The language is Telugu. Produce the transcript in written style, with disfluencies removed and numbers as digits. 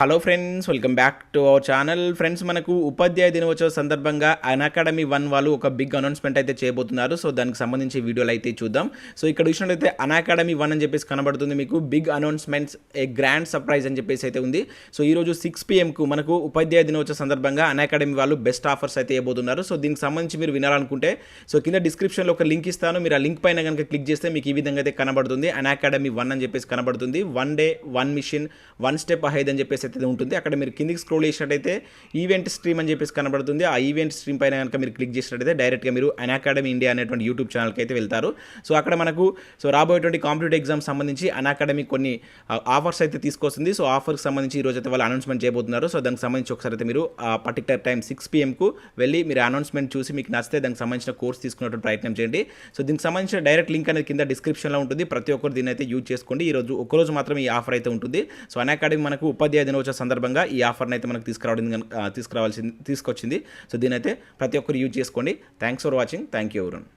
Hello friends, welcome back to our channel. Friends, మనకు ఉపాధ్యాయ దినోత్సవ సందర్భంగా అకాడమీ 1 వాళ్ళు ఒక బిగ్ అనౌన్స్మెంట్ అయితే చేయబోతున్నారు. సో దానికి సంబంధించి వీడియోలు అయితే చూద్దాం. సో ఇక్కడ చూసినట్లయితే అకాడమీ 1 అని చెప్పేసి కనబడుతుంది మీకు. బిగ్ అనౌన్స్మెంట్స్, ఏ గ్రాండ్ సర్ప్రైజ్ అని చెప్పేసి అయితే ఉంది. సో ఈరోజు 6 PM మనకు ఉపాధ్యాయ దినోత్సవ సందర్భంగా అకాడమీ వాళ్ళు బెస్ట్ ఆఫర్స్ అయితే ఇవ్వబోతున్నారు. సో దీనికి సంబంధించి మీరు వినాలనుకుంటే సో కింద డిస్క్రిప్షన్లో ఒక లింక్ ఇస్తాను. మీరు ఆ లింక్ పైన కనుక క్లిక్ చేస్తే మీకు ఈ విధంగా అయితే కనబడుతుంది. అకాడమీ 1 అని చెప్పేసి కనబడుతుంది. 1 డే 1 మిషన్ 1 స్టెప్ అహెడ్ అని చెప్పేసి అయితే ఉంటుంది. అక్కడ మీరు కిందికి స్క్రోల్ చేసినట్టయితే ఈవెంట్ స్ట్రీమ్ అని చెప్పేసి కనబడుతుంది. ఆ ఈవెంట్ స్ట్రీమ్ పైన కనుక మీరు క్లిక్ చేసినట్టయితే డైరెక్ట్గా మీరు అకాడమీ ఇండియా అనేటువంటి యూట్యూబ్ ఛానల్కి అయితే వెళ్తారు. సో అక్కడ మనకు రాబోయేటువంటి కాంపిటేటివ్ ఎగ్జామ్ సంబంధించి అకాడమీ కొన్ని ఆఫర్స్ అయితే తీసుకొస్తుంది. సో ఆఫర్కి సంబంధించి ఈ రోజు అయితే వాళ్ళు అనౌన్స్మెంట్ చేయబోతున్నారు. సో దానికి సంబంధించి ఒకసారి అయితే మీరు ఆ పర్టికులర్ టైం 6 PM వెళ్ళి మీరు అనౌన్స్మెంట్ చూసి మీకు నచ్చితే దానికి సంబంధించిన కోర్స్ తీసుకునేటువంటి ప్రయత్నం చేయండి. సో దీనికి సంబంధించిన డైరెక్ట్ లింక్ అనేది కింద డిస్క్రిప్షన్లో ఉంటుంది. ప్రతి ఒక్కరు దీన్ని అయితే యూజ్ చేసుకోండి. ఈ రోజు ఒక్కరోజు మాత్రం ఈ ఆఫర్ అయితే ఉంటుంది. సో అకాడమీ మనకు ఉపాధ్యాయ దినోత్సవ సందర్భంగా ఈ ఆఫర్ని అయితే మనకు తీసుకొచ్చింది. సో దీని అయితే ప్రతి ఒక్కరు యూజ్ చేసుకోండి. Thanks for watching. Thank you ఎవరన్.